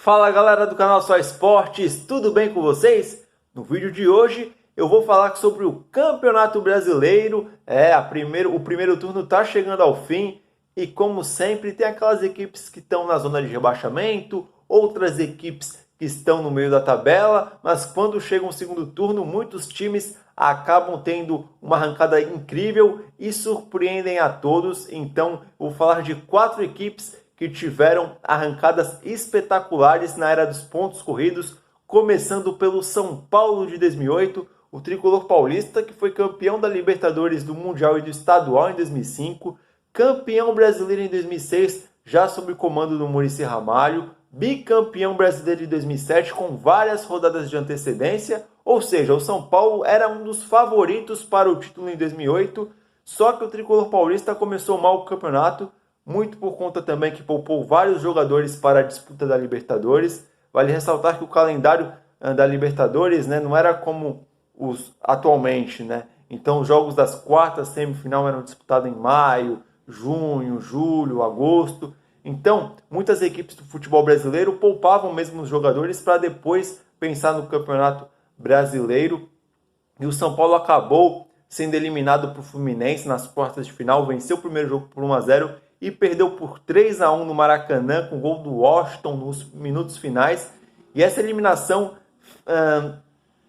Fala galera do canal Só Esportes, tudo bem com vocês? No vídeo de hoje eu vou falar sobre o Campeonato Brasileiro. O primeiro turno está chegando ao fim e, como sempre, tem aquelas equipes que estão na zona de rebaixamento, outras equipes que estão no meio da tabela, mas quando chega o segundo turno, muitos times acabam tendo uma arrancada incrível e surpreendem a todos. Então, eu vou falar de 4 equipes que tiveram arrancadas espetaculares na era dos pontos corridos, começando pelo São Paulo de 2008, o tricolor paulista que foi campeão da Libertadores, do Mundial e do Estadual em 2005, campeão brasileiro em 2006, já sob o comando do Muricy Ramalho, bicampeão brasileiro de 2007 com várias rodadas de antecedência, ou seja, o São Paulo era um dos favoritos para o título em 2008, só que o tricolor paulista começou mal o campeonato, muito por conta também que poupou vários jogadores para a disputa da Libertadores. Vale ressaltar que o calendário da Libertadores, não era como os atualmente, Então os jogos das quartas, semifinal eram disputados em maio, junho, julho, agosto. Então muitas equipes do futebol brasileiro poupavam mesmo os jogadores para depois pensar no Campeonato Brasileiro. E o São Paulo acabou sendo eliminado para o Fluminense nas quartas de final, venceu o primeiro jogo por 1-0 e perdeu por 3-1 no Maracanã, com gol do Washington nos minutos finais. E essa eliminação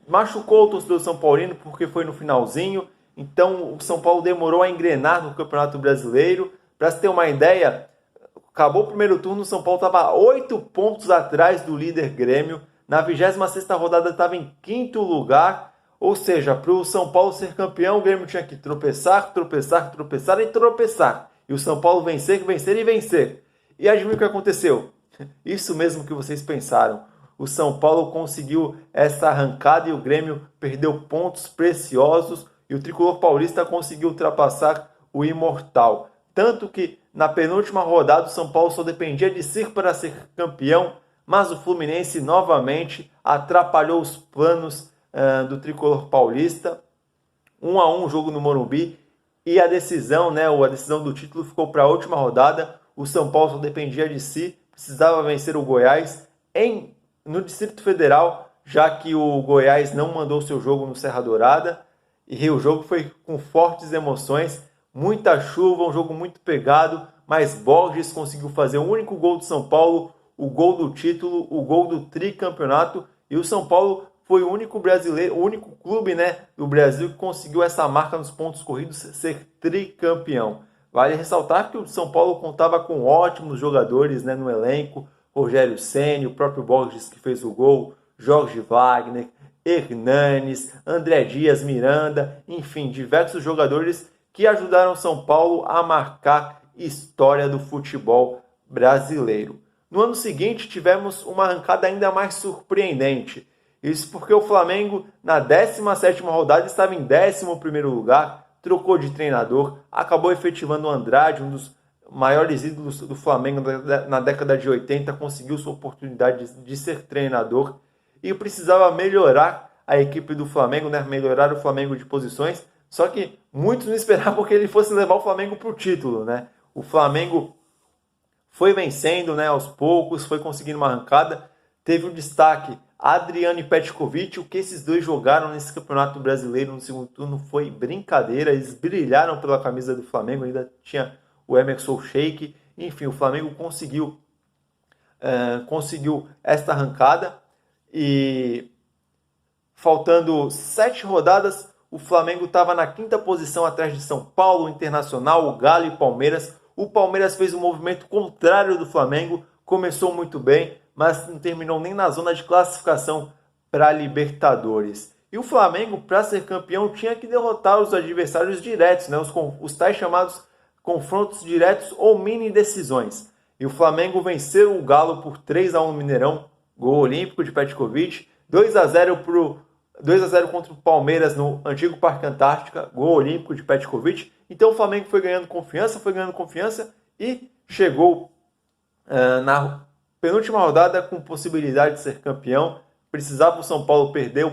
machucou o torcedor São Paulino, porque foi no finalzinho. Então o São Paulo demorou a engrenar no Campeonato Brasileiro. Para se ter uma ideia, acabou o primeiro turno, o São Paulo estava 8 pontos atrás do líder Grêmio. Na 26ª rodada estava em 5º lugar. Ou seja, para o São Paulo ser campeão, o Grêmio tinha que tropeçar, tropeçar, tropeçar e tropeçar. E o São Paulo vencer, vencer e vencer. E adivinha o que aconteceu? Isso mesmo que vocês pensaram. O São Paulo conseguiu essa arrancada e o Grêmio perdeu pontos preciosos. E o tricolor paulista conseguiu ultrapassar o imortal. Tanto que na penúltima rodada o São Paulo só dependia de si para ser campeão. Mas o Fluminense novamente atrapalhou os planos do tricolor paulista. 1-1 jogo no Morumbi. E a decisão, a decisão do título ficou para a última rodada. O São Paulo só dependia de si, precisava vencer o Goiás no Distrito Federal, já que o Goiás não mandou seu jogo no Serra Dourada. E o jogo foi com fortes emoções, muita chuva, um jogo muito pegado, mas Borges conseguiu fazer o único gol do São Paulo, o gol do título, o gol do tricampeonato. E o São Paulo foi o único brasileiro, o único clube do Brasil que conseguiu essa marca nos pontos corridos, ser tricampeão. Vale ressaltar que o São Paulo contava com ótimos jogadores no elenco, Rogério Ceni, o próprio Borges que fez o gol, Jorge Wagner, Hernanes, André Dias, Miranda, enfim, diversos jogadores que ajudaram o São Paulo a marcar história do futebol brasileiro. No ano seguinte tivemos uma arrancada ainda mais surpreendente. Isso porque o Flamengo, na 17ª rodada, estava em 11º lugar, trocou de treinador, acabou efetivando o Andrade, um dos maiores ídolos do Flamengo na década de 80, conseguiu sua oportunidade de ser treinador e precisava melhorar a equipe do Flamengo, melhorar o Flamengo de posições, só que muitos não esperavam que ele fosse levar o Flamengo para o título. O Flamengo foi vencendo aos poucos, foi conseguindo uma arrancada, teve um destaque Adriano e Petkovic. O que esses dois jogaram nesse Campeonato Brasileiro no segundo turno foi brincadeira. Eles brilharam pela camisa do Flamengo, ainda tinha o Emerson Sheik. Enfim, o Flamengo conseguiu esta arrancada e faltando 7 rodadas, o Flamengo estava na 5ª posição atrás de São Paulo, Internacional, o Galo e Palmeiras. O Palmeiras fez um movimento contrário do Flamengo, começou muito bem, mas não terminou nem na zona de classificação para a Libertadores. E o Flamengo, para ser campeão, tinha que derrotar os adversários diretos, os tais chamados confrontos diretos ou mini decisões. E o Flamengo venceu o Galo por 3-1 no Mineirão, gol olímpico de Petkovic, 2-0 contra o Palmeiras no antigo Parque Antártica, gol olímpico de Petkovic. Então o Flamengo foi ganhando confiança e chegou na penúltima rodada com possibilidade de ser campeão. Precisava o São Paulo perder,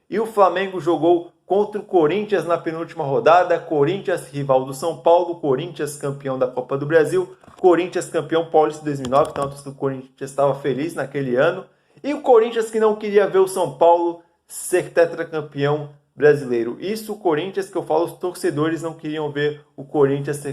e o Flamengo jogou contra o Corinthians na penúltima rodada. Corinthians, rival do São Paulo. Corinthians, campeão da Copa do Brasil. Corinthians, campeão paulista 2009. Então, o Corinthians estava feliz naquele ano. E o Corinthians que não queria ver o São Paulo ser tetracampeão brasileiro. Isso, o Corinthians, que eu falo, os torcedores não queriam ver o Corinthians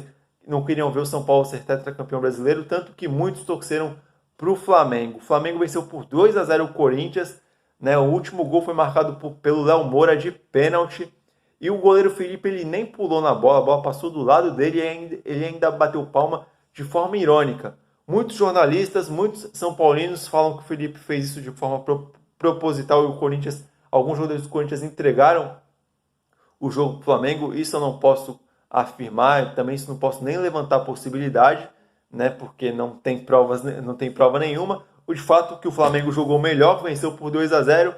não queriam ver o São Paulo ser tetracampeão brasileiro, tanto que muitos torceram para o Flamengo. O Flamengo venceu por 2-0 o Corinthians, né? O último gol foi marcado pelo Léo Moura de pênalti. E o goleiro Felipe ele nem pulou na bola, a bola passou do lado dele e ele ainda bateu palma de forma irônica. Muitos jornalistas, muitos são paulinos falam que o Felipe fez isso de forma proposital e o Corinthians, alguns jogadores do Corinthians entregaram o jogo para o Flamengo. Isso eu não posso afirmar, também isso não posso nem levantar a possibilidade, né? Porque não tem prova nenhuma. O de fato que o Flamengo jogou melhor, venceu por 2-0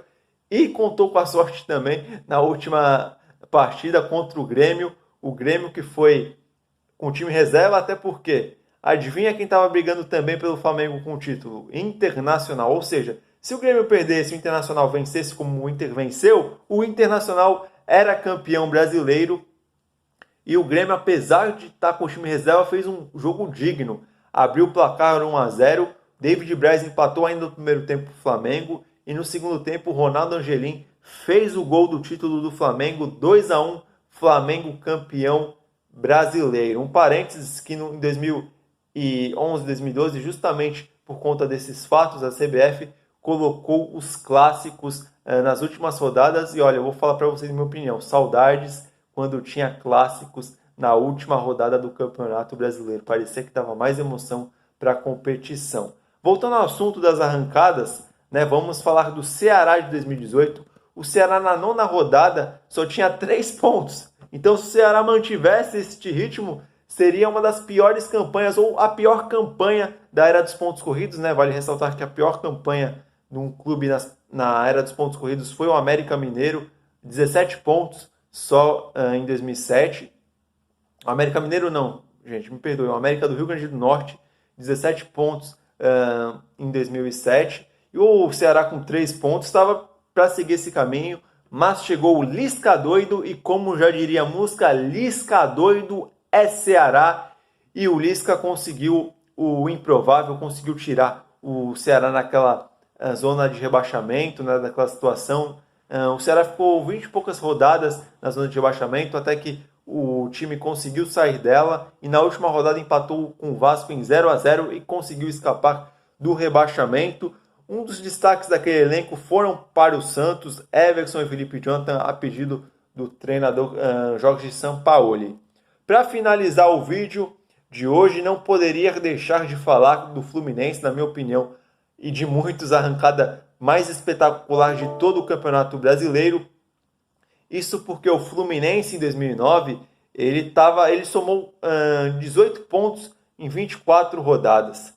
e contou com a sorte também na última partida contra o Grêmio que foi com o time reserva, até porque adivinha quem estava brigando também pelo Flamengo com o título? Internacional. Ou seja, se o Grêmio perdesse, o Internacional vencesse como o Inter venceu, o Internacional era campeão brasileiro. E o Grêmio, apesar de estar com o time reserva, fez um jogo digno. Abriu o placar 1-0. David Braz empatou ainda no primeiro tempo para o Flamengo. E no segundo tempo, o Ronaldo Angelim fez o gol do título do Flamengo. 2-1, Flamengo campeão brasileiro. Um parênteses que em 2011, 2012, justamente por conta desses fatos, a CBF colocou os clássicos nas últimas rodadas. E olha, eu vou falar para vocês minha opinião. Saudades quando tinha clássicos na última rodada do Campeonato Brasileiro. Parecia que dava mais emoção para a competição. Voltando ao assunto das arrancadas, né, vamos falar do Ceará de 2018. O Ceará na 9ª rodada só tinha 3 pontos. Então, se o Ceará mantivesse este ritmo, seria uma das piores campanhas, ou a pior campanha da era dos pontos corridos, né? Vale ressaltar que a pior campanha de um clube na era dos pontos corridos foi o América Mineiro, 17 pontos só em 2007. O América Mineiro não, gente, me perdoe, o América do Rio Grande do Norte, 17 pontos em 2007. E o Ceará com 3 pontos estava para seguir esse caminho, mas chegou o Lisca doido e, como já diria a música, Lisca doido é Ceará. E o Lisca conseguiu o improvável, conseguiu tirar o Ceará naquela zona de rebaixamento, né, daquela situação. O Ceará ficou 20 e poucas rodadas na zona de rebaixamento, até que o time conseguiu sair dela e na última rodada empatou com o Vasco em 0-0 e conseguiu escapar do rebaixamento. Um dos destaques daquele elenco foram para o Santos, Everson e Felipe Jonathan, a pedido do treinador Jorge Sampaoli. Para finalizar o vídeo de hoje, não poderia deixar de falar do Fluminense, na minha opinião, e de muitos, a arrancada mais espetacular de todo o Campeonato Brasileiro. Isso porque o Fluminense, em 2009, ele somou 18 pontos em 24 rodadas.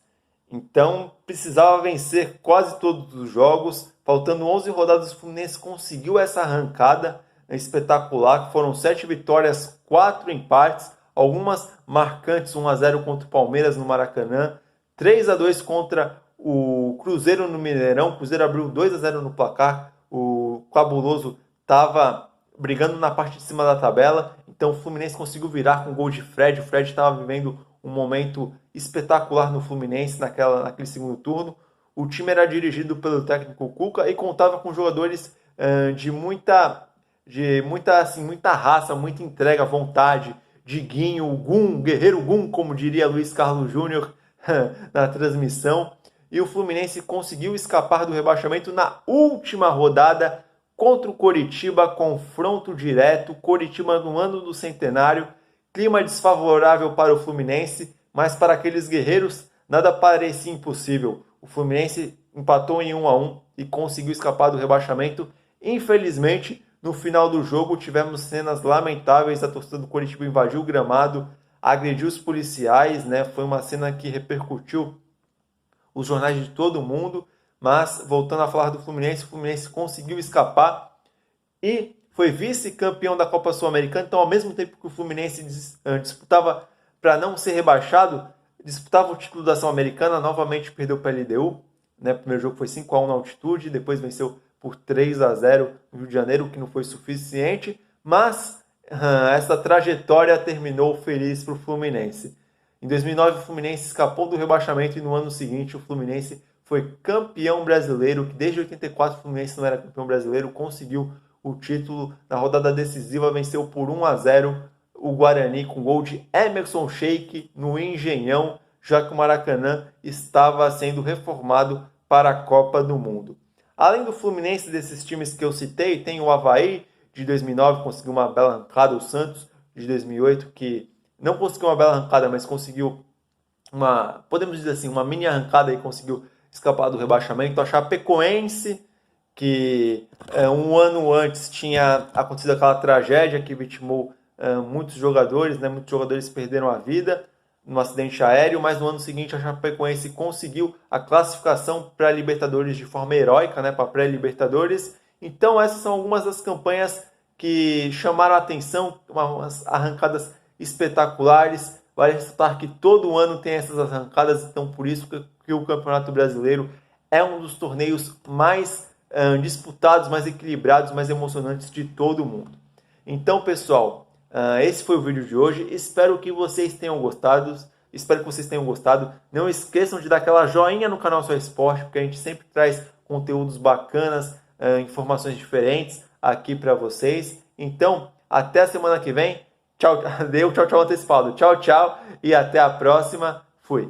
Então, precisava vencer quase todos os jogos. Faltando 11 rodadas, o Fluminense conseguiu essa arrancada espetacular. Foram 7 vitórias, 4 empates, algumas marcantes, 1-0 contra o Palmeiras no Maracanã, 3-2 contra o Cruzeiro no Mineirão. O Cruzeiro abriu 2-0 no placar. O Cabuloso estava brigando na parte de cima da tabela. Então o Fluminense conseguiu virar com o gol de Fred. O Fred estava vivendo um momento espetacular no Fluminense naquele segundo turno. O time era dirigido pelo técnico Cuca e contava com jogadores de muita raça, muita entrega, vontade. Diguinho, Gum, Guerreiro Gum, como diria Luiz Carlos Júnior na transmissão. E o Fluminense conseguiu escapar do rebaixamento na última rodada contra o Coritiba, confronto direto. Coritiba no ano do centenário, clima desfavorável para o Fluminense, mas para aqueles guerreiros nada parecia impossível. O Fluminense empatou em 1-1 e conseguiu escapar do rebaixamento. Infelizmente, no final do jogo tivemos cenas lamentáveis. A torcida do Coritiba invadiu o gramado, agrediu os policiais, né? Foi uma cena que repercutiu os jornais de todo mundo. Mas, voltando a falar do Fluminense, o Fluminense conseguiu escapar e foi vice-campeão da Copa Sul-Americana. Então, ao mesmo tempo que o Fluminense disputava para não ser rebaixado, disputava o título da Sul-Americana, novamente perdeu para a LDU. Né? O primeiro jogo foi 5-1 na altitude, depois venceu por 3-0 no Rio de Janeiro, que não foi suficiente. mas essa trajetória terminou feliz para o Fluminense. Em 2009, o Fluminense escapou do rebaixamento e no ano seguinte o Fluminense foi campeão brasileiro, que desde 84 o Fluminense não era campeão brasileiro, conseguiu o título na rodada decisiva, venceu por 1-0 o Guarani com gol de Emerson Sheik no Engenhão, já que o Maracanã estava sendo reformado para a Copa do Mundo. Além do Fluminense, desses times que eu citei, tem o Avaí, de 2009, conseguiu uma bela arrancada, o Santos, de 2008, que não conseguiu uma bela arrancada, mas conseguiu podemos dizer assim, uma mini arrancada e conseguiu escapar do rebaixamento. A Chapecoense, que um ano antes tinha acontecido aquela tragédia que vitimou muitos jogadores, né? Muitos jogadores perderam a vida no acidente aéreo, mas no ano seguinte a Chapecoense conseguiu a classificação para a Libertadores de forma heróica, né? Para a pré-Libertadores. Então essas são algumas das campanhas que chamaram a atenção, umas arrancadas espetaculares. Vale ressaltar que todo ano tem essas arrancadas, então por isso que o Campeonato Brasileiro é um dos torneios mais disputados, mais equilibrados, mais emocionantes de todo o mundo. Então, pessoal, esse foi o vídeo de hoje. Espero que vocês tenham gostado. Não esqueçam de dar aquela joinha no canal Só Esporte, porque a gente sempre traz conteúdos bacanas, informações diferentes aqui para vocês. Então, até a semana que vem. Tchau, tchau antecipado. Tchau, tchau e até a próxima.